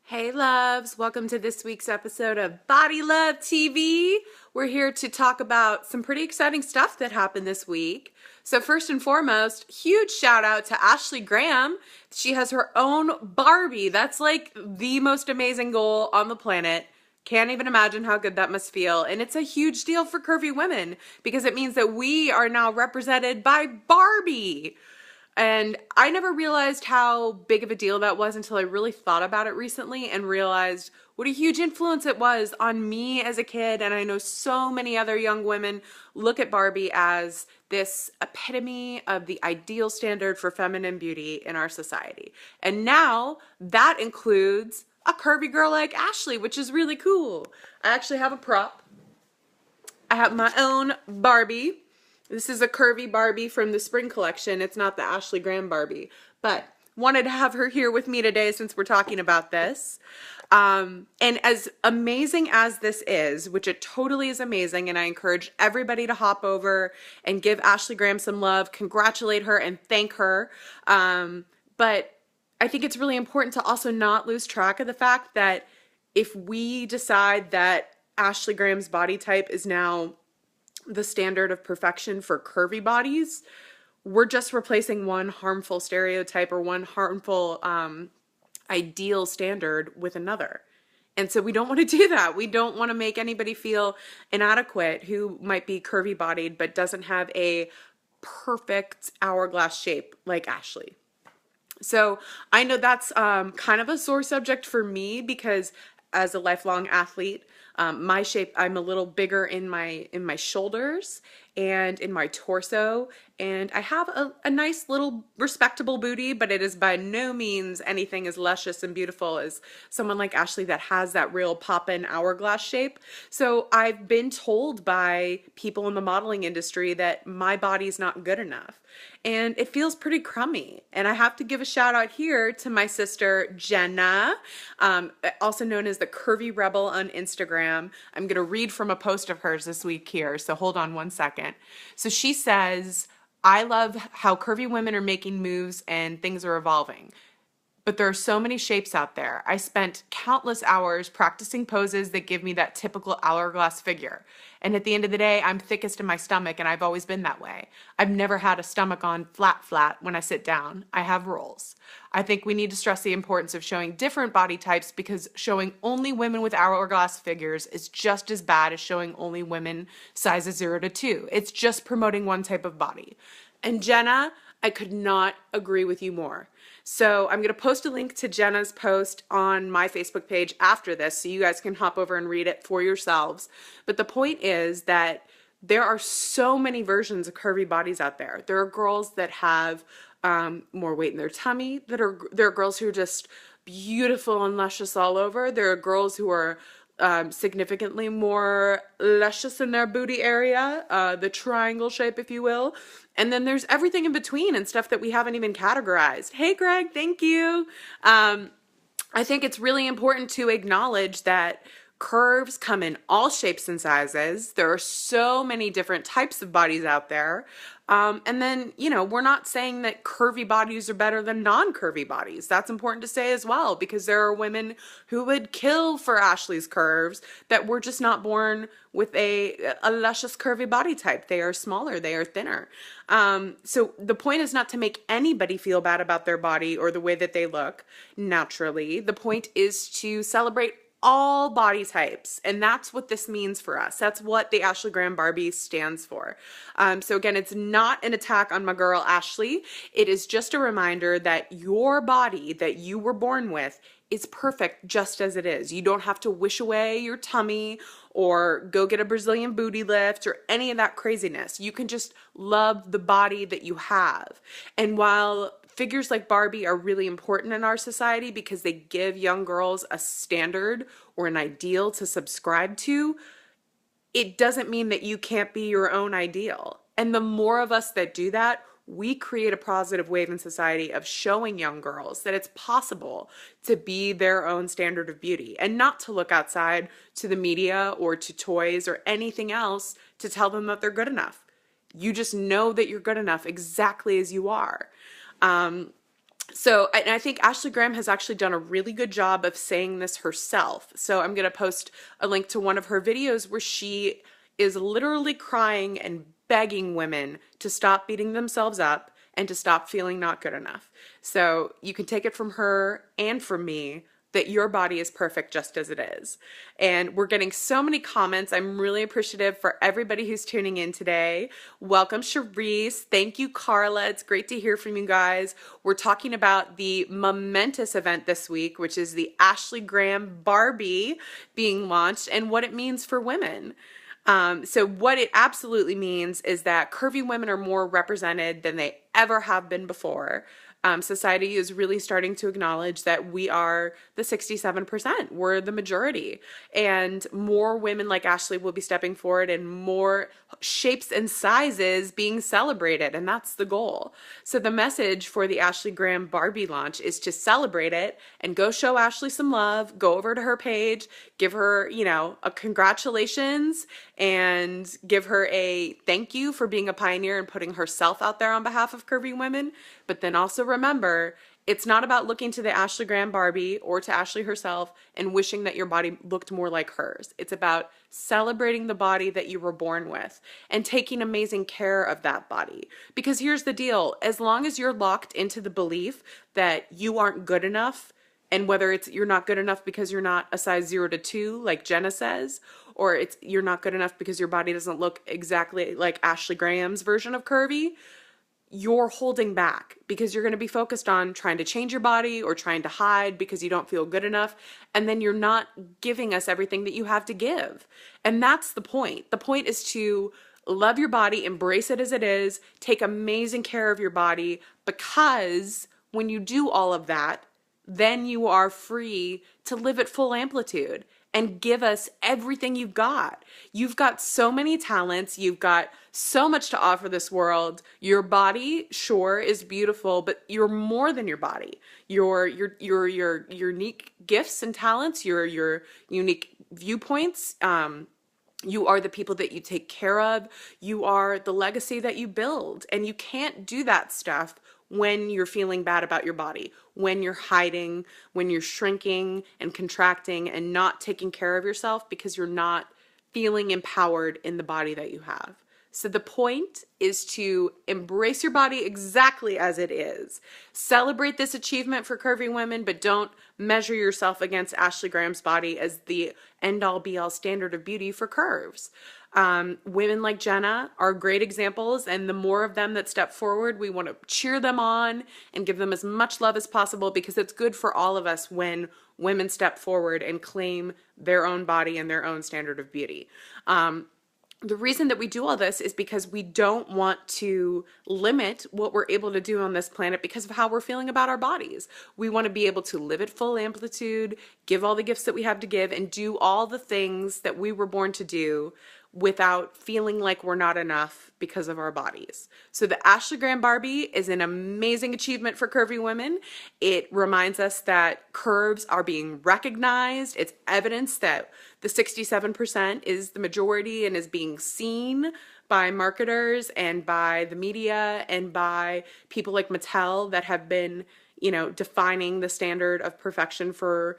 Hey loves, welcome to this week's episode of Body Love TV. We're here to talk about some pretty exciting stuff that happened this week. So first and foremost, huge shout out to Ashley Graham. She has her own Barbie. That's like the most amazing goal on the planet. Can't even imagine how good that must feel. And it's a huge deal for curvy women because it means that we are now represented by Barbie. And I never realized how big of a deal that was until I really thought about it recently and realized what a huge influence it was on me as a kid. And I know so many other young women look at Barbie as this epitome of the ideal standard for feminine beauty in our society. And now that includes a curvy girl like Ashley, which is really cool. I actually have a prop. I have my own Barbie. This is a curvy Barbie from the spring collection. It's not the Ashley Graham Barbie, but wanted to have her here with me today since we're talking about this. And as amazing as this is, which it totally is amazing, and I encourage everybody to hop over and give Ashley Graham some love, congratulate her, and thank her. But I think it's really important to also not lose track of the fact that if we decide that Ashley Graham's body type is now the standard of perfection for curvy bodies, we're just replacing one harmful stereotype or one harmful ideal standard with another. And so we don't want to do that. We don't want to make anybody feel inadequate who might be curvy bodied but doesn't have a perfect hourglass shape like Ashley. So I know that's kind of a sore subject for me because as a lifelong athlete, my shape, I'm a little bigger in my shoulders and in my torso, and I have a nice little respectable booty, but it is by no means anything as luscious and beautiful as someone like Ashley that has that real pop-in hourglass shape. So I've been told by people in the modeling industry that my body's not good enough, and it feels pretty crummy. And I have to give a shout out here to my sister Jenna, also known as the Curvy Rebel on Instagram. I'm gonna read from a post of hers this week here, so hold on one second. So she says, I love how curvy women are making moves and things are evolving. But there are so many shapes out there. I spent countless hours practicing poses that give me that typical hourglass figure. And at the end of the day, I'm thickest in my stomach, and I've always been that way. I've never had a stomach on flat when I sit down. I have rolls. I think we need to stress the importance of showing different body types because showing only women with hourglass figures is just as bad as showing only women sizes 0 to 2. It's just promoting one type of body. And Jenna, I could not agree with you more. So I'm going to post a link to Jenna's post on my Facebook page after this so you guys can hop over and read it for yourselves. But the point is that there are so many versions of curvy bodies out there. There are girls that have more weight in their tummy. There are girls who are just beautiful and luscious all over. There are girls who are significantly more luscious in their booty area, the triangle shape, if you will. And then there's everything in between and stuff that we haven't even categorized. Hey, Greg, thank you. I think it's really important to acknowledge that curves come in all shapes and sizes. There are so many different types of bodies out there. And then, we're not saying that curvy bodies are better than non-curvy bodies. That's important to say as well, because there are women who would kill for Ashley's curves that were just not born with a luscious curvy body type. They are smaller, they are thinner. So the point is not to make anybody feel bad about their body or the way that they look naturally. The point is to celebrate all body types, and that's what this means for us. That's what the Ashley Graham Barbie stands for. So again, it's not an attack on my girl Ashley. It is just a reminder that your body that you were born with is perfect just as it is. You don't have to wish away your tummy or go get a Brazilian booty lift or any of that craziness. You can just love the body that you have. And while figures like Barbie are really important in our society because they give young girls a standard or an ideal to subscribe to, it doesn't mean that you can't be your own ideal. And the more of us that do that, we create a positive wave in society of showing young girls that it's possible to be their own standard of beauty and not to look outside to the media or to toys or anything else to tell them that they're good enough. You just know that you're good enough exactly as you are. So, and I think Ashley Graham has actually done a really good job of saying this herself. So I'm going to post a link to one of her videos where she is literally crying and begging women to stop beating themselves up and to stop feeling not good enough. So you can take it from her and from me that your body is perfect just as it is. And we're getting so many comments. I'm really appreciative for everybody who's tuning in today. Welcome, Charisse. Thank you, Carla. It's great to hear from you guys. We're talking about the momentous event this week, which is the Ashley Graham Barbie being launched and what it means for women. So what it absolutely means is that curvy women are more represented than they ever have been before. Society is really starting to acknowledge that we are the 67%. We're the majority. And more women like Ashley will be stepping forward and more shapes and sizes being celebrated. And that's the goal. So the message for the Ashley Graham Barbie launch is to celebrate it and go show Ashley some love. Go over to her page, give her, a congratulations and give her a thank you for being a pioneer and putting herself out there on behalf of curvy women. But then also remember, it's not about looking to the Ashley Graham Barbie or to Ashley herself and wishing that your body looked more like hers. It's about celebrating the body that you were born with and taking amazing care of that body. Because here's the deal, as long as you're locked into the belief that you aren't good enough, and whether it's you're not good enough because you're not a size 0 to 2, like Jenna says, or it's you're not good enough because your body doesn't look exactly like Ashley Graham's version of curvy, you're holding back because you're going to be focused on trying to change your body or trying to hide because you don't feel good enough. And then you're not giving us everything that you have to give. And that's the point. The point is to love your body, embrace it as it is, take amazing care of your body, because when you do all of that, then you are free to live at full amplitude and give us everything you've got. You've got so many talents. You've got so much to offer this world. Your body, sure, is beautiful, but you're more than your body. Your unique gifts and talents, your unique viewpoints, you are the people that you take care of. You are the legacy that you build. And you can't do that stuff when you're feeling bad about your body, when you're hiding, when you're shrinking and contracting and not taking care of yourself because you're not feeling empowered in the body that you have. So the point is to embrace your body exactly as it is. Celebrate this achievement for curvy women, but don't measure yourself against Ashley Graham's body as the end-all be-all standard of beauty for curves. Women like Jenna are great examples, and the more of them that step forward, we want to cheer them on and give them as much love as possible, because it's good for all of us when women step forward and claim their own body and their own standard of beauty. The reason that we do all this is because we don't want to limit what we're able to do on this planet because of how we're feeling about our bodies. We want to be able to live at full amplitude, give all the gifts that we have to give, and do all the things that we were born to do without feeling like we're not enough because of our bodies. So the Ashley Graham Barbie is an amazing achievement for curvy women. It reminds us that curves are being recognized. It's evidence that the 67% is the majority and is being seen by marketers and by the media and by people like Mattel that have been, defining the standard of perfection for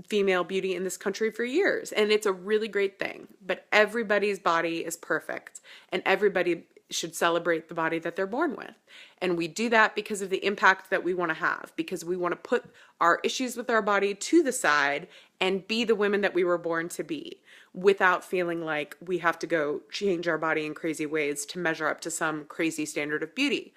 female beauty in this country for years. And it's a really great thing. But everybody's body is perfect, and everybody should celebrate the body that they're born with. And we do that because of the impact that we want to have, because we want to put our issues with our body to the side and be the women that we were born to be, without feeling like we have to go change our body in crazy ways to measure up to some crazy standard of beauty.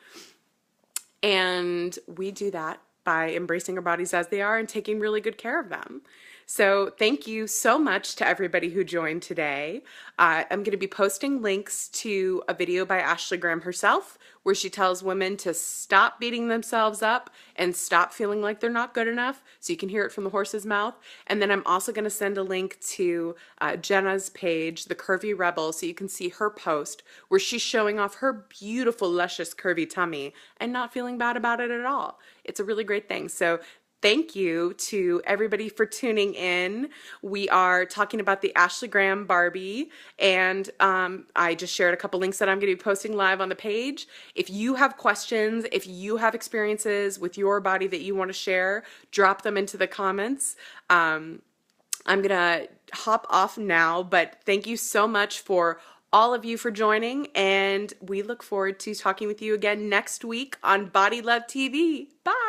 And we do that by embracing our bodies as they are and taking really good care of them. So thank you so much to everybody who joined today. I'm going to be posting links to a video by Ashley Graham herself, where she tells women to stop beating themselves up and stop feeling like they're not good enough, so you can hear it from the horse's mouth. And then I'm also going to send a link to Jenna's page, The Curvy Rebel, so you can see her post where she's showing off her beautiful, luscious, curvy tummy and not feeling bad about it at all. It's a really great thing. So thank you to everybody for tuning in. We are talking about the Ashley Graham Barbie, and I just shared a couple links that I'm going to be posting live on the page. If you have questions, if you have experiences with your body that you want to share, drop them into the comments. I'm going to hop off now, but thank you so much for all of you for joining, and we look forward to talking with you again next week on Body Love TV. Bye!